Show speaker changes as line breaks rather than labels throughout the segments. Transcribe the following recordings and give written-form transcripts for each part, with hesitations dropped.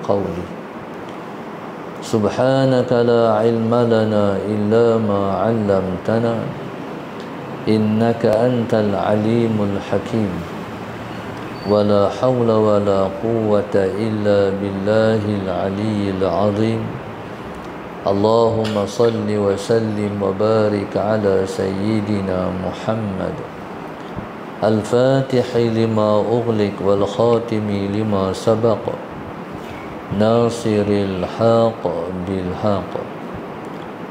قولي سبحانك لا علم لنا إلا ما علمتنا إنك أنت العليم الحكيم ولا حول ولا قوة إلا بالله العلي العظيم اللهم صل وسلم وبارك على سيدنا محمد الفاتح لما أغلق والخاتم لما سبق ناصر الحق بالحق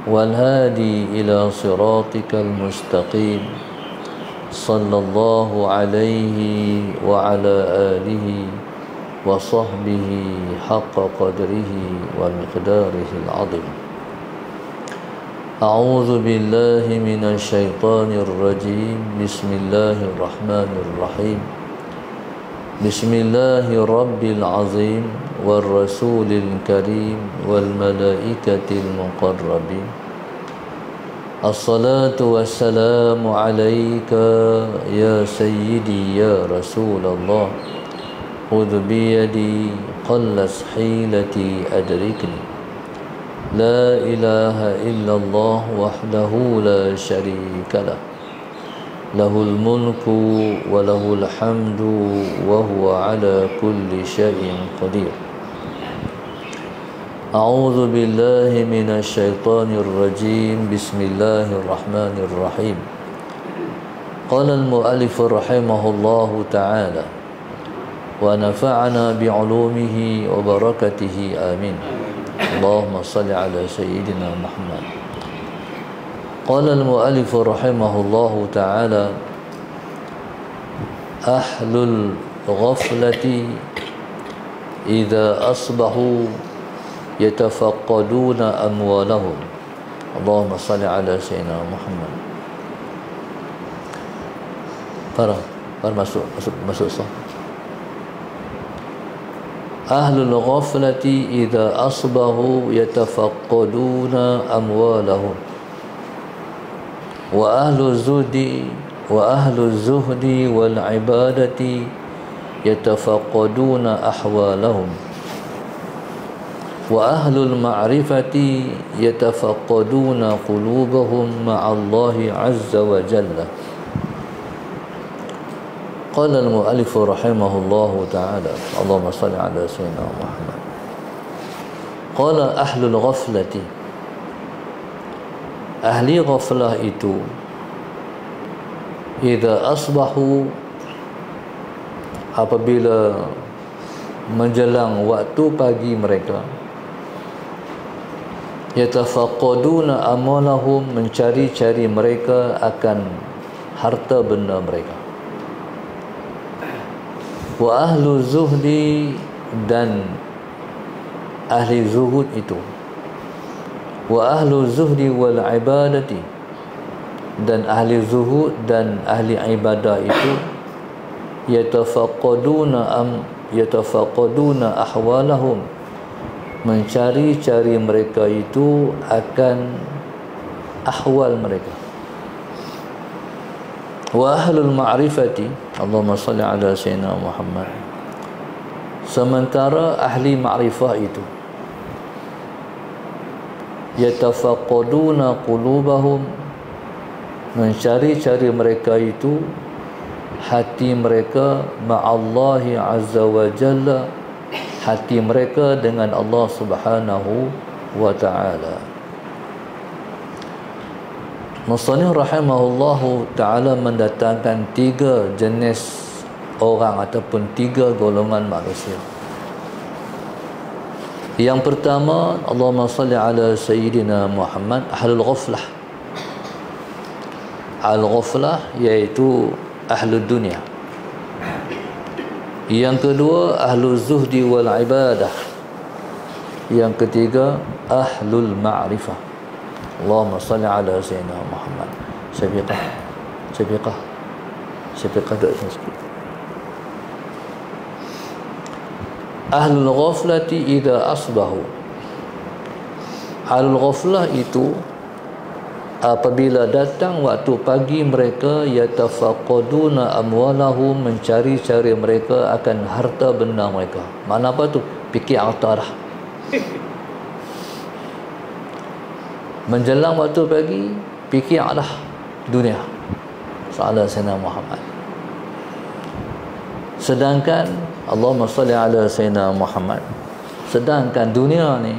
والهادي إلى صراطك المستقيم صلى الله عليه وعلى آله وصحبه حق قدره ومقداره العظيم. أعوذ بالله من الشيطان الرجيم. بسم الله الرحمن الرحيم. بسم الله رب العظيم والرسول الكريم والملائكة المقربين الصلاة والسلام عليك يا سيدي يا رسول الله خذ بيدي قلت حيلتي أدركني لا إله إلا الله وحده لا شريك له له الملك وله الحمد وهو على كل شيء قدير. أعوذ بالله من الشيطان الرجيم. بسم الله الرحمن الرحيم. قال المؤلف رحمه الله تعالى ونفعنا بعلومه وبركته آمين. اللهم صل على سيدنا محمد. قال المؤلف رحمه الله تعالى أهل الغفلة إذا أصبحوا يتفقدون أموالهم. اللهم صل على سيدنا محمد. Farah masuk sah. Ahlul ghaflati idza asbahu yatafaqqaduna amwalahum wa ahlu zuhdi wal ibadati yatafaqqaduna ahwalahum wa ahlul ma'rifati yatafaqqaduna qulubahum ma'allahi azza wa jalla. Qala al-mu'allif rahimahullahu ta'ala. Allahumma salli ala sayyidina Muhammad. Qala ahlul ghaflati, ahli ghaflah itu idza asbahu, apabila menjelang waktu pagi mereka, yatafaqqaduna amalahum, mencari-cari mereka akan harta benda mereka, wa ahlu zuhdi, dan ahli zuhud itu, wa ahlu zuhdi wal ibadati, dan ahli zuhud dan ahli ibadah itu yatafaqqaduna ahwalahum, mencari-cari mereka itu akan ahwal mereka, wa ahlul ma'rifati, Allahumma salli ala sayyidina Muhammad, sementara ahli ma'rifah itu yatafaqqaduna qulubahum, mencari-cari mereka itu hati mereka ma'allahi azza wa jalla, hati mereka dengan Allah subhanahu wa ta'ala. Musannif rahimahullahu ta'ala mendatangkan tiga jenis orang ataupun tiga golongan manusia. Yang pertama, Allahumma salli ala sayyidina Muhammad, ahlul ghaflah. Al-ghaflah iaitu ahlul dunia. Yang kedua, ahlul zuhdi wal ibadah. Yang ketiga, ahlul ma'rifah. Allahumma salli ala sayyidina Muhammad. Syafiqah duduk sikit. Ahlul ghaflati idza asbahu, ahlul ghaflah itu apabila datang waktu pagi mereka, yatafaqqaduna amwalahum, mencari-cari mereka akan harta benda mereka. Mana apa tu? fikir harta dah. Menjelang waktu pagi, fikir dah dunia. Sallallahu Sayyidina Muhammad. Sedangkan Allahumma salli ala Sayyidina Muhammad, sedangkan dunia ni,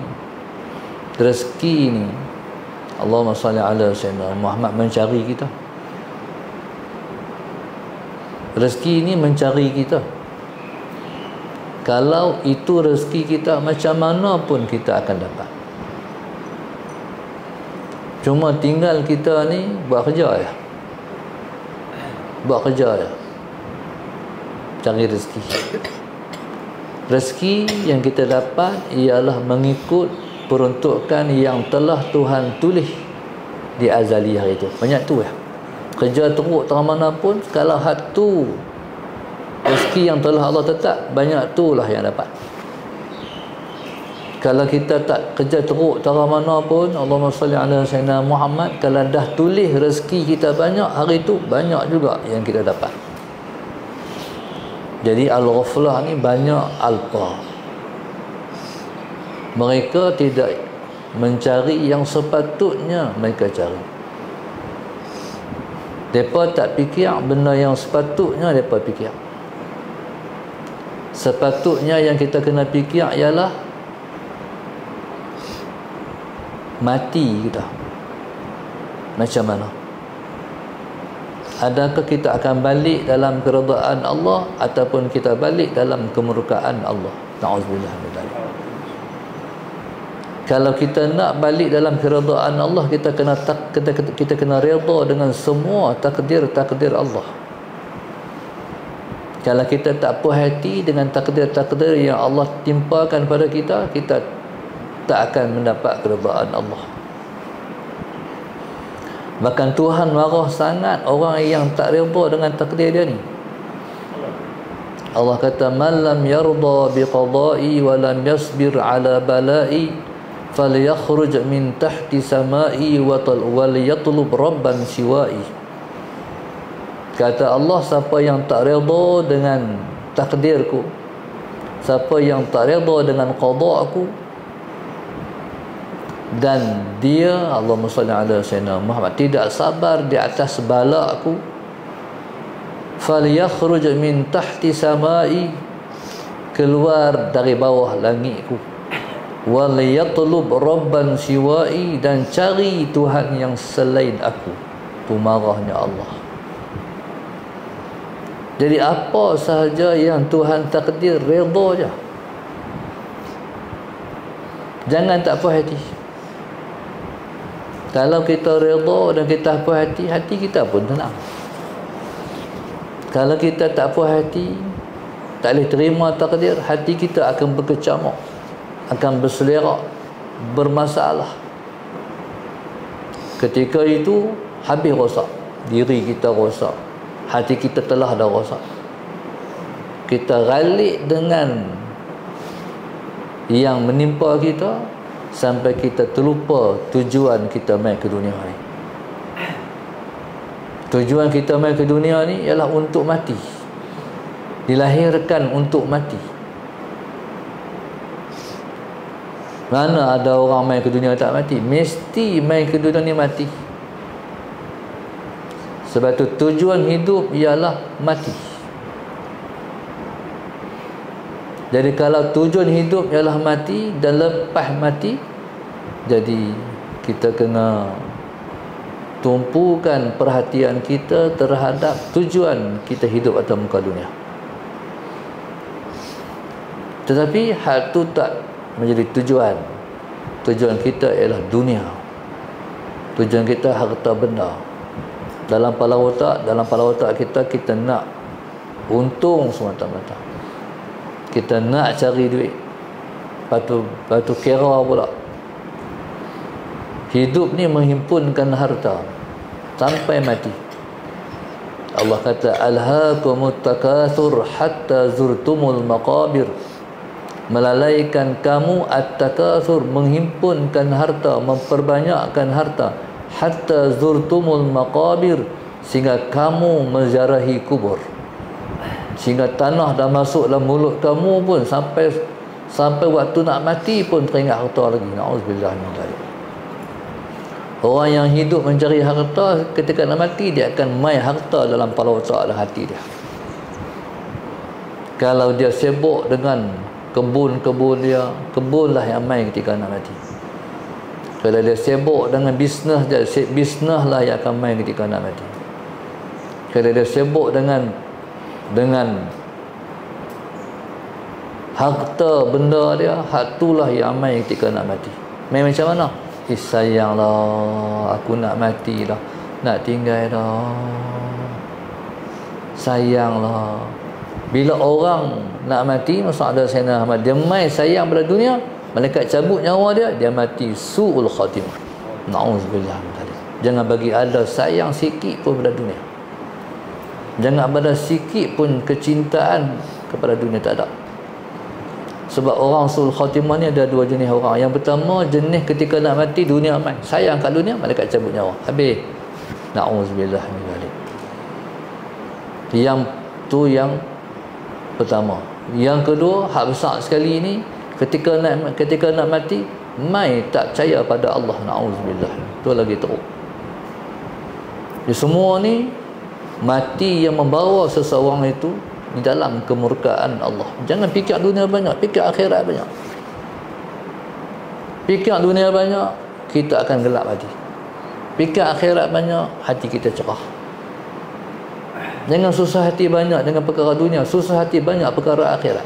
rezeki ni, Allahumma salli ala Sayyidina Muhammad, mencari kita. Rezeki ni mencari kita. Kalau itu rezeki kita, macam mana pun kita akan dapat. Cuma tinggal kita ni buat kerja ya. Buat kerja ya. Cari rezeki. Rezeki yang kita dapat ialah mengikut peruntukan yang telah Tuhan tulis di azali hari itu. Banyak tu ya. Kerja teruk terang mana pun, kalau hatu rezeki yang telah Allah tetap, banyak tu lah yang dapat. Kalau kita tak kerja teruk terang mana pun, Allahumma salli ala Sayyidina Muhammad, kalau dah tulis rezeki kita banyak, hari tu banyak juga yang kita dapat. Jadi al-ghaflah ni banyak alpa. Mereka tidak mencari yang sepatutnya mereka cari. Mereka tak fikir benda yang sepatutnya mereka fikir. Sepatutnya yang kita kena fikir ialah mati kita. Macam mana? Adakah kita akan balik dalam keredaan Allah ataupun kita balik dalam kemurkaan Allah? Na'udzubillah min dzalik. Kalau kita nak balik dalam keredaan Allah, kita kena redha dengan semua takdir Allah. Kalau kita tak puas hati dengan takdir yang Allah timpakan pada kita, kita tak akan mendapat keredaan Allah. Bahkan Tuhan marah sangat orang yang tak redha dengan takdir dia ni. Allah kata, man lam yarda biqada'i wa lam yasbir ala bala'i falyakhruj min tahti sama'i wa yatlub rabban siwa'i. Kata Allah, siapa yang tak redha dengan takdirku, siapa yang tak redha dengan qada'ku, dan dia, Allahumma salli ala Sayyidina Muhammad, tidak sabar di atas balaku, falyakhruj min tahti sama'i, keluar dari bawah langitku, wal yatlub rabban siwa'i, dan cari Tuhan yang selain aku. Itu marahnya Allah. Jadi apa sahaja yang Tuhan takdir, redha je. Jangan tak puas hati. Kalau kita redha dan kita puas hati, hati kita pun tenang. Kalau kita tak puas hati, tak boleh terima takdir, hati kita akan berkecamuk, akan berselerak, bermasalah. Ketika itu habis rosak, diri kita rosak, hati kita telah dah rosak. Kita ralik dengan yang menimpa kita sampai kita terlupa tujuan kita mai ke dunia ni. Tujuan kita mai ke dunia ni ialah untuk mati. Dilahirkan untuk mati. Mana ada orang mai ke dunia tak mati? Mesti mai ke dunia ni mati. Sebab tu tujuan hidup ialah mati. Jadi kalau tujuan hidup ialah mati dan lepas mati, jadi kita kena tumpukan perhatian kita terhadap tujuan kita hidup atas muka dunia. Tetapi hal tu tak menjadi tujuan. Tujuan kita ialah dunia. Tujuan kita harta benda. Dalam kepala otak kita nak untung semata-mata. Kita nak cari duit. Lepas tu kira pula. Hidup ni menghimpunkan harta sampai mati. Allah kata, alhaakumut takatsur hatta zurtumul maqabir. Melalaikan kamu at-takatsur, menghimpunkan harta, memperbanyakkan harta, hatta zurtumul maqabir, sehingga kamu menziarahi kubur, sehingga tanah dah masuk dalam mulut kamu pun, sampai sampai waktu nak mati pun teringat harta lagi. Na'udzubillah min dzalik. Orang yang hidup mencari harta, ketika nak mati dia akan main harta dalam kepala otak dan hati dia. Kalau dia sibuk dengan kebun-kebun dia, kebunlah yang main ketika nak mati. Kalau dia sibuk dengan bisnes dia, bisneslah yang akan main ketika nak mati. Kalau dia sibuk dengan harta benda dia, hak itulah yang main ketika nak mati. Main macam mana? Sayanglah, aku nak mati dah, nak tinggal dah, sayanglah. Bila orang nak mati, Masya Allah Sayyidina Ahmad, dia main sayang pada dunia, malaikat cabut nyawa dia, dia mati su'ul khatimah. Na'udzubillah. Jangan bagi ada sayang sikit pun pada dunia. Jangan ada sikit pun kecintaan kepada dunia, tak ada. Sebab orang su'ul khatimah ni ada dua jenis orang. Yang pertama, jenis ketika nak mati dunia main sayang kat dunia, malaikat cabut nyawa, habis. Na'udzubillah. Yang tu yang pertama. Yang kedua, hak besar sekali ni, ketika nak mati, mai tak percaya pada Allah. Na'udzubillah. Tu lagi teruk. Jadi semua ni mati yang membawa seseorang itu di dalam kemurkaan Allah. Jangan fikir dunia banyak, fikir akhirat banyak. Fikir dunia banyak, kita akan gelap hati. Fikir akhirat banyak, hati kita cerah. Jangan susah hati banyak dengan perkara dunia, susah hati banyak perkara akhirat.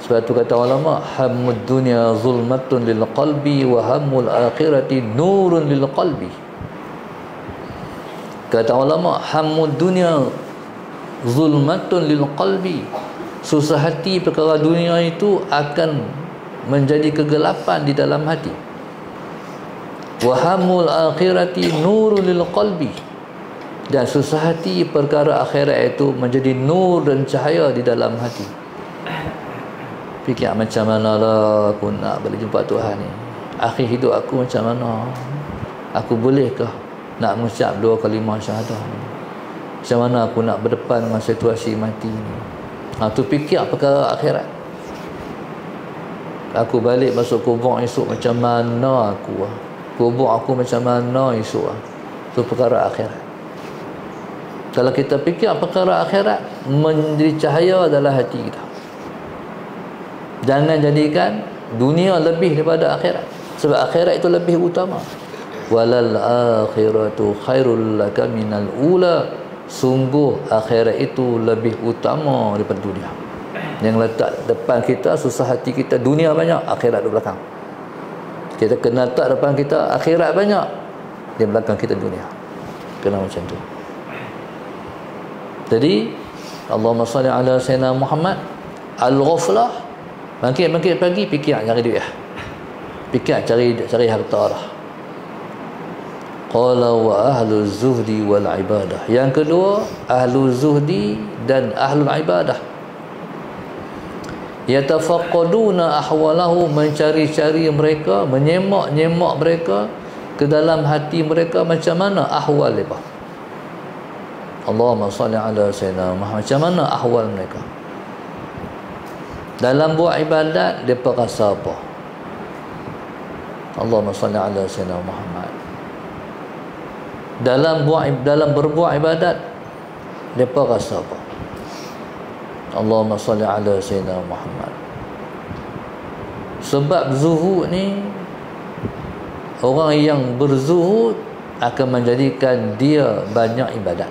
Sebab tu kata ulama, hammud dunya zulmatun lil qalbi wa hammul akhirati nurun lil qalbi. Kata ulama, hammud dunya zulmatun lil qalbi. Susah hati perkara dunia itu akan menjadi kegelapan di dalam hati. Wa hammul akhirati nurun lil qalbi. Dan susah hati perkara akhirat itu menjadi nur dan cahaya di dalam hati. Fikir macam mana lah aku nak boleh jumpa Tuhan ni, akhir hidup aku macam mana, aku bolehkah nak mengucap 2 kalimah syahadah ni, macam mana aku nak berdepan dengan situasi mati ni. Tu fikir perkara akhirat. Aku balik masuk kubur esok, macam mana aku, kubur aku macam mana esok. Tu perkara akhirat. Kalau kita fikir perkara akhirat, menjadi cahaya dalam hati kita. Jangan jadikan dunia lebih daripada akhirat. Sebab akhirat itu lebih utama. Walal akhiratu khairul laka minal ula. Sungguh akhirat itu lebih utama daripada dunia. Yang letak depan kita, susah hati kita dunia banyak, akhirat di belakang. Kita kena letak depan kita akhirat banyak, di belakang kita dunia. Kena macam tu. Jadi Allahumma salli ala sayyidina Muhammad. Al-ghaflah, bangkit pagi, fikir cari duit, fikir cari harta lah. Qala wa ahlu zuhdi wal ibadah. Yang kedua, ahlu zuhdi dan ahlu ibadah. Yatafaqqaduna ahwalahu, mencari-cari mereka, menyemak mereka ke dalam hati mereka, macam mana ahwal mereka. Allahumma salli ala sayyidina Muhammad. Macam mana ahwal mereka dalam buat ibadat, mereka rasa apa? Allahumma salli ala sayyidina Muhammad. Dalam berbuat ibadat, mereka rasa apa? Allahumma salli ala sayyidina Muhammad. Sebab zuhud ni, orang yang berzuhud akan menjadikan dia banyak ibadat.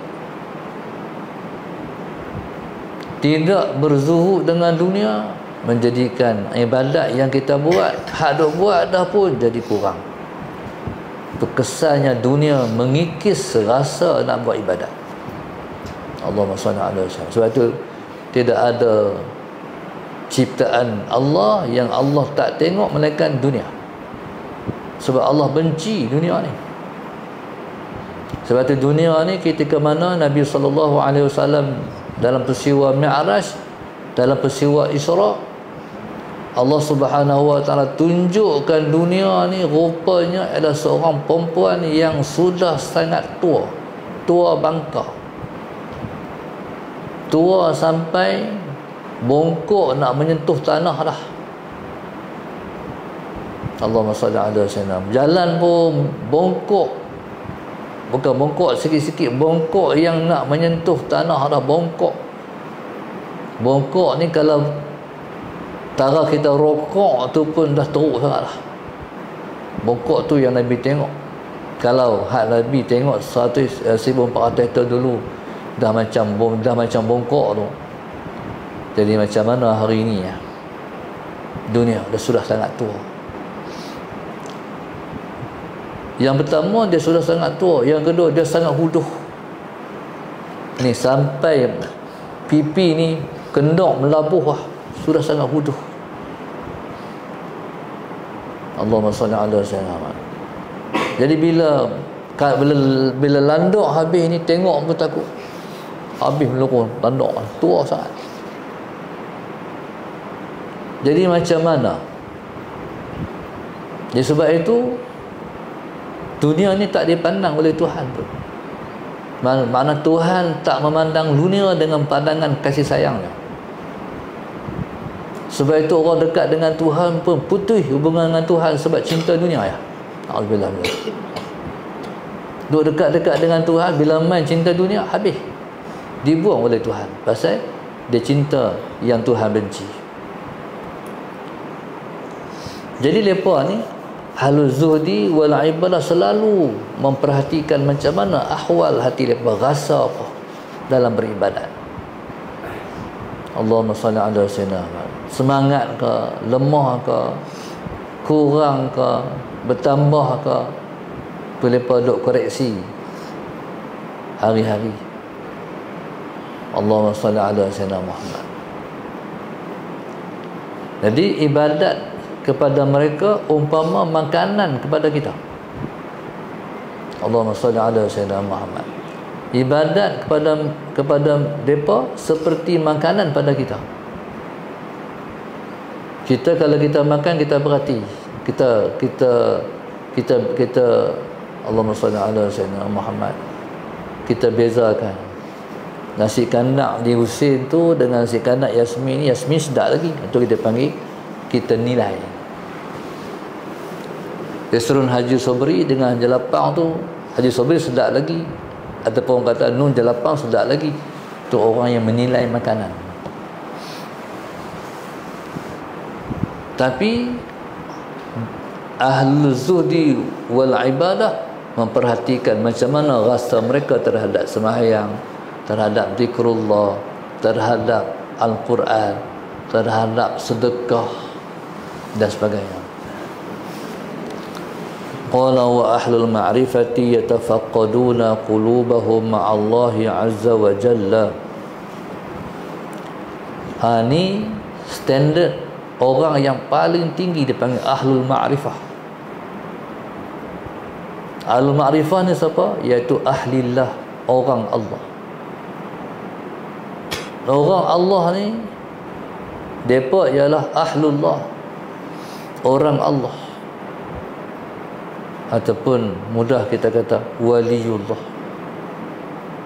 Tidak berzuhud dengan dunia menjadikan ibadat yang kita buat, hak duk buat dah pun jadi kurang. Itu kesannya dunia mengikis rasa nak buat ibadat. Allahumma salli ala sayyidina. Sebab itu tidak ada ciptaan Allah yang Allah tak tengok melainkan dunia. Sebab Allah benci dunia ni. Sebab itu dunia ni ketika mana Nabi SAW dalam peristiwa Mi'raj, dalam peristiwa Isra, Allah Subhanahu wa taala tunjukkan dunia ni rupanya adalah seorang perempuan yang sudah sangat tua bangka. Tua sampai bongkok nak menyentuh tanah dah. Allahumma salli ala sayyidina. Jalan pun bongkok, bukan bongkok sikit-sikit, bongkok yang nak menyentuh tanah dah bongkok. Bongkok ni kalau tara kita rokok tu pun dah teruk sangat lah. Bongkok tu yang Nabi tengok. Kalau hak Nabi tengok 1400 tahun dulu dah macam bongkok tu. Jadi macam mana hari ini ya? Dunia dah sudah sangat tua. Yang pertama dia sudah sangat tua, yang kedua dia sangat huduh. Ni sampai pipi ni kendok melabuh lah, sudah sangat huduh. Allahumma salli ala sayyidina. Jadi bila landok habis ni tengok pun takut. Habis melukun landok tua sangat. Jadi macam mana? Jadi sebab itu dunia ni tak dipandang oleh Tuhan pun. Mana Tuhan tak memandang dunia dengan pandangan kasih sayangnya. Sebab itu orang dekat dengan Tuhan pun putus hubungan dengan Tuhan sebab cinta dunia ya. Alhamdulillah. Duk dekat-dekat dengan Tuhan, bila main cinta dunia habis. Dibuang oleh Tuhan pasal dia cinta yang Tuhan benci. Jadi mereka ni ahlul zuhdi wal ibadah selalu memperhatikan macam mana ahwal hati mereka, rasa apa dalam beribadat. Allahumma salli ala sayyidina. Semangat ke, lemah ke, kurang ke, bertambah ke, mereka duk koreksi hari-hari. Allahumma salli ala sayyidina Muhammad. Jadi ibadat kepada mereka umpama makanan kepada kita. Allahumma salli ala sayyidina Muhammad. Ibadat kepada mereka seperti makanan pada kita. Kita kalau kita makan, kita perhati, kita Allahumma salli ala sayyidina Muhammad, kita bezakan nasi kandak di Husin tu dengan nasi kandak Yasmin. Yasmin sedap lagi, itu kita panggil, kita nilai. Restoran Haji Sobri dengan Jelapang tu, Haji Sobri sedap lagi, ataupun orang kata Nun Jelapang sedap lagi. Itu orang yang menilai makanan. Tapi ahlul zuhdi wal ibadah memperhatikan macam mana rasa mereka terhadap sembahyang, terhadap zikrullah, terhadap Al-Quran, terhadap sedekah dan sebagainya. Qala wa ahlul ma'rifati yatafaqqaduna qulubahum ma'allahi azza wa jalla. Ni standard orang yang paling tinggi dipanggil ahlul ma'rifah. Ahlul ma'rifah ni siapa? Iaitu ahlillah, orang Allah. Orang Allah ni depa ialah ahlullah, orang Allah, ataupun mudah kita kata waliullah.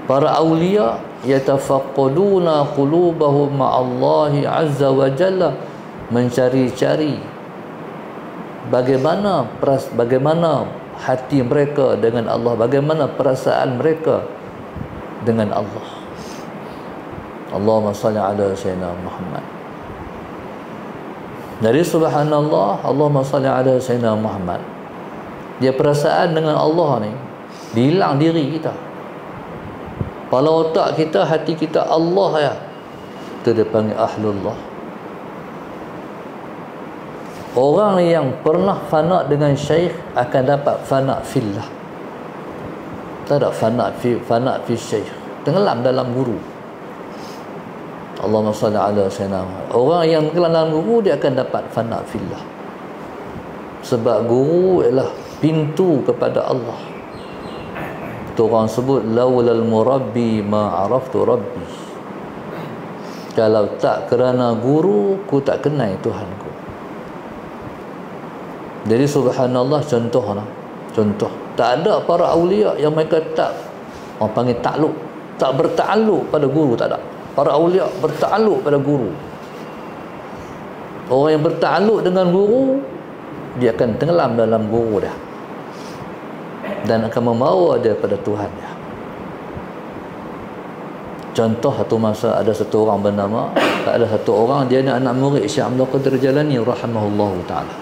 Para awliya yatafaqqaduna qulubahum ma'allahi azza wa jalla, mencari-cari bagaimana hati mereka dengan Allah, bagaimana perasaan mereka dengan Allah. Allahumma salli ala sayyidina Muhammad. Dari subhanallah, Allahumma salli ala sayyidina Muhammad, dia perasaan dengan Allah ni hilang diri kita. Kepala otak kita, hati kita Allah ya. Itu dia panggil ahlullah. Orang yang pernah fana dengan syekh akan dapat fana fillah. Tak ada fana fi syekh, tenggelam dalam guru. Allahumma salli ala sayyidina. Orang yang tenggelam dalam guru, dia akan dapat fana fillah. Sebab guru ialah pintu kepada Allah. Itu orang sebut laulal murabbi ma araftu rabbi. Kalau tak kerana guru, ku tak kenal Tuhanku. Jadi subhanallah, contoh tak ada para awliya yang mereka tak, orang panggil takluk, tak bertakluk pada guru, tak ada. Para awliya bertakluk pada guru. Orang yang bertakluk dengan guru, dia akan tenggelam dalam guru dia dan akan membawa dia pada Tuhan dia. Contoh satu masa ada satu orang bernama, ada satu orang dia ni anak murid Syekh Abdul Qadir Jalani rahimahullahu taala.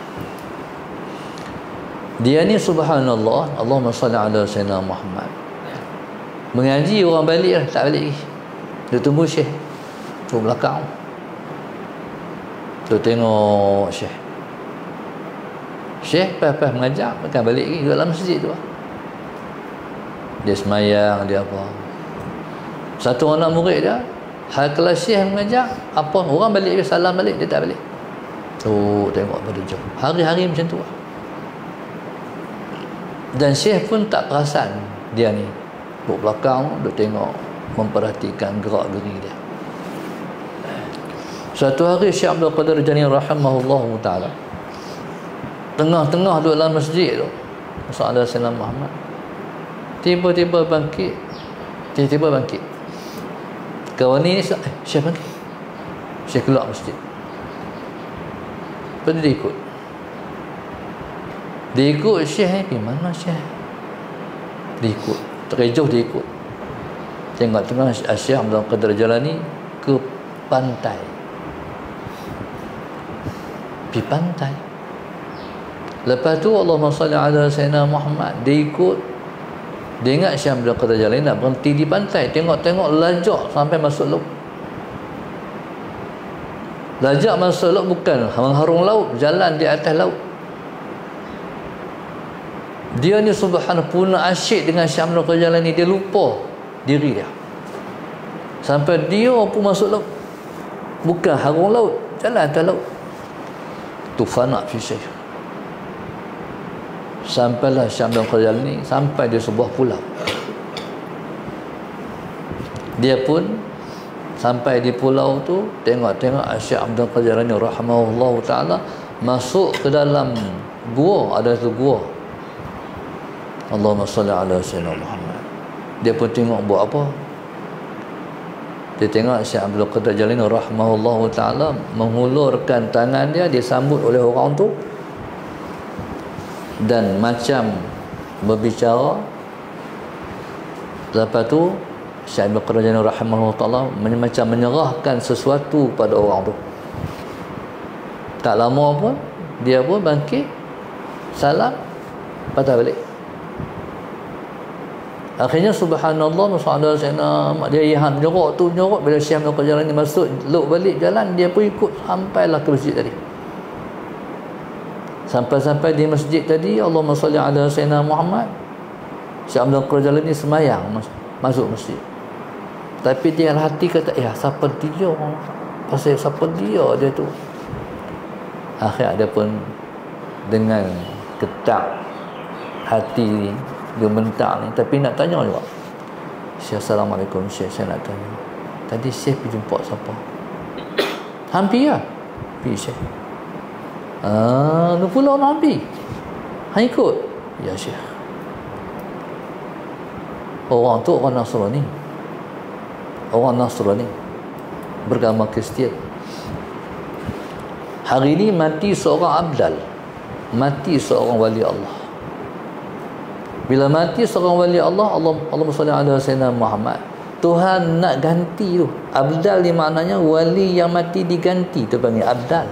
Dia ni subhanallah, Allahumma salli ala sayyidina Muhammad. Mengaji orang balik lah, tak balik lagi. Dia tunggu Syekh tu belakang. Tu tengok Syekh. Syekh pas mengajar, bukan balik lagi dalam masjid tu. Dia semayang, dia apa. Satu anak murid dia, hal kelas Syekh mengajar, apa orang balik dia salam balik, dia tak balik. Tu tengok pada jauh. Hari-hari macam tu. Dan Syekh pun tak perasan dia ni. Duduk belakang, duduk tengok, memperhatikan gerak-geri dia. Satu hari Syekh Abdul Qadir Jalani rahimahullahu taala tengah-tengah duduk dalam masjid tu, Rasulullah sallallahu alaihi Muhammad tiba-tiba bangkit. Kawan ni Syekh bangkit. Syekh keluar masjid. Lepas dia ikut. Dia ikut Syekh ni, pergi mana Syekh? Dia ikut. Terkejuh dia ikut. Tengok-tengok Syekh Abdul Qadir Jalani ke pantai. Pergi pantai. Lepas tu Allahumma salli ala sayyidina Muhammad. Dia ikut. Dia ingat Syekh Abdul Qadir Jalani nak berhenti di pantai. Tengok-tengok lajak sampai masuk laut. Lajak masuk laut bukan mengharung laut, jalan di atas laut. Dia ni subhanallah puna asyik dengan Syekh Abdul Qadir Jalani. Dia lupa diri dia. Sampai dia pun masuk laut. Bukan harung laut, jalan atas laut. Tu fana fi syekh. Sampailah Syekh Abdul Qadir Jalani sampai di sebuah pulau. Dia pun sampai di pulau tu, tengok-tengok Syekh Abdul Qadir Jalani rahimahullahu taala masuk ke dalam gua. Ada satu gua. Allahumma salli ala sayyidina Muhammad. Dia pun tengok buat apa. Dia tengok Syekh Abdul Qadir Jalani rahimahullahu taala menghulurkan tangan dia, disambut oleh orang tu dan macam berbicara. Lepas tu Syekh Abdul Qadir Jalani rahimahullahu taala macam menyerahkan sesuatu pada orang tu. Tak lama pun dia pun bangkit, salam, patah balik. Akhirnya subhanallah, dia yang menyorok tu, menyorok. Bila Syekh Abdul Qadir Jalani masuk laut balik jalan, dia pun ikut sampailah ke masjid tadi. Sampai-sampai di masjid tadi, Allahumma salli ala sayyidina Muhammad. Syekh Abdul Qadir Jalani semayang masuk masjid. Tapi dia hati kata, siapa dia? Pasal siapa dia tu? Akhirnya dia pun dengan ketak hati gementar ni, tapi nak tanya juga. Syekh, assalamualaikum Syekh, saya nak tanya, tadi Syekh pergi jumpa siapa? Hampir lah pergi Syekh. Lu pula nak hampir hang ikut? Ya Syekh. Orang tu orang Nasrani, beragama Kristian. Hari ini mati seorang abdal, mati seorang wali Allah. Bila mati seorang wali Allah, Allahumma salli ala sayyidina Muhammad, Tuhan nak ganti tu. Abdal ni maknanya wali yang mati diganti, tu panggil abdal.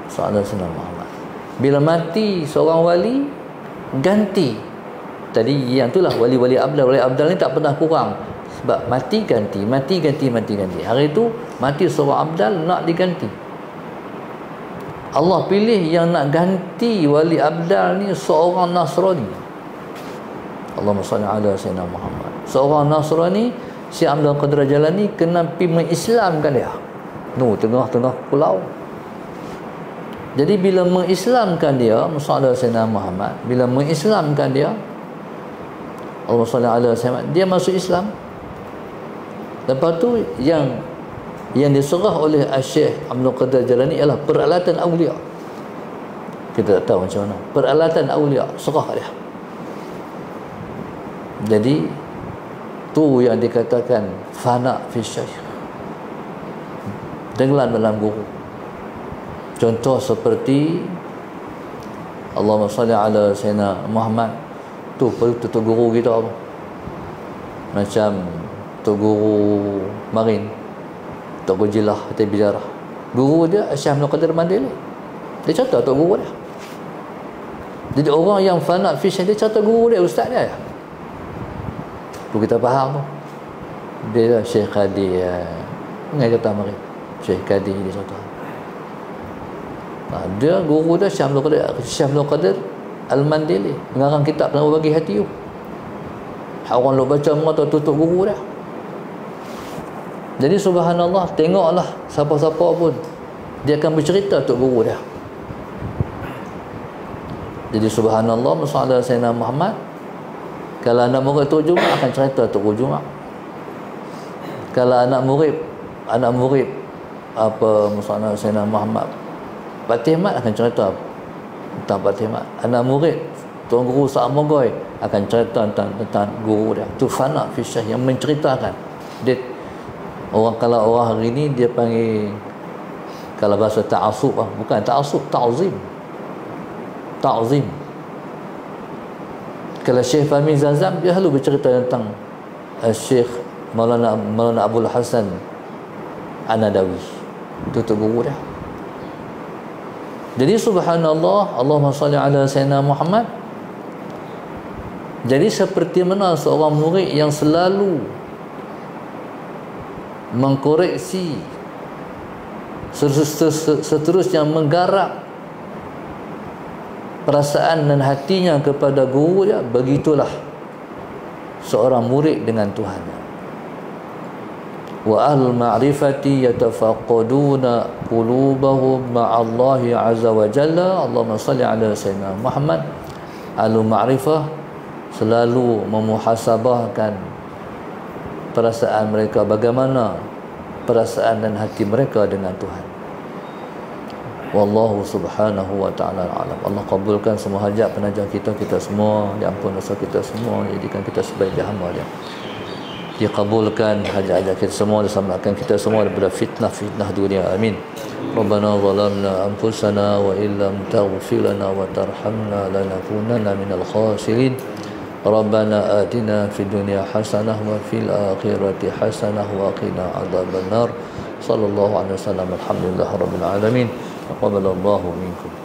Sallallahu alaihi Muhammad. Bila mati seorang wali, ganti. Tadi yang itulah wali-wali abdal. Wali abdal ni tak pernah kurang. Sebab mati ganti. Hari itu mati seorang abdal nak diganti. Allah pilih yang nak ganti wali abdal ni seorang Nasrani. Allahumma salli ala sayyidina Muhammad. Seorang Nasrani, Syekh Abdul Qadir Jalani kena pergi mengislamkan dia. Tengah-tengah pulau. Jadi bila mengislamkan dia, Muhammad Sayyidina Muhammad, bila mengislamkan dia, Allahumma salli ala sayyidina, dia masuk Islam. Lepas tu yang diserah oleh Syekh Abdul Qadir Jalani ialah peralatan awliya. Kita tak tahu macam mana. Peralatan awliya serah dia. Jadi tu yang dikatakan fana fi syekh, tenggelam dalam guru. Contoh seperti Allahumma salli ala Sayyidina Muhammad tu guru kita apa? Macam tu guru Marin, Tok Guru Jilah Hati Bijarah, guru dia Syekh Abdul Qadir Mandili, dia contoh Tok Guru dia. Jadi orang yang fana fi syekh dia contoh guru dia, ustaz dia. Tu kita faham tu. Dia Syekh Qadir dengan kata Marin, Syekh Qadir dia contoh. Dia guru dia Syekh Abdul Qadir Al-Mandili, mengarang kitab Penawar Bagi Hati tu. Orang lu baca mengata tutup guru dia. Jadi subhanallah, tengoklah siapa-siapa pun dia akan bercerita tok guru dia. Jadi subhanallah, masalah Sayyidina Muhammad, kalau anak murid Tok Jumat akan cerita tok guru Jumat. Kalau anak murid apa masalah Sayyidina Muhammad Patih Mat akan cerita tentang Patih Mat. Anak murid Tuan Guru Sa'ad Mogoi akan cerita tentang guru dia. Tu fana fi syekh yang menceritakan. Dia kalau orang hari ni dia panggil, kalau bahasa ta'assub, bukan ta'assub, ta'zim. Kalau Syekh Fahmi Zamzam, dia selalu bercerita tentang Syekh Maulana Abdul Hasan An-Nadawi. Itu tu guru dia. Jadi subhanallah, Allahumma salli ala Sayyidina Muhammad. Jadi seperti mana seorang murid yang selalu mengkoreksi, seterusnya menggarap perasaan dan hatinya kepada guru dia, begitulah seorang murid dengan Tuhannya. Wa ahlul ma'rifati yatafaqaduna qulubahum ma'allahi azza wa jalla. Allahumma salli ala Sayyidina Muhammad. Ahlul ma'rifah selalu memuhasabahkan perasaan mereka, bagaimana perasaan dan hati mereka dengan Tuhan. Wallahu subhanahu wa ta'ala alam. Allah kabulkan semua hajat penajah kita semua, diampun dosa kita semua, jadikan kita sebaik hamba dia. Dikabulkan hajat-hajat kita semua, diselamatkan kita semua daripada fitnah dunia. Amin. Rabbana zalamna anfusana wa illam taghfir lana wa tarhamna lanakunanna minal khasirin. Rabbana atina fid dunya hasanah wa fil akhirati hasanah wa qina adzabannar. Sallallahu alaihi wasallam. Alhamdulillah rabbil alamin. Taqabbalallahu minkum.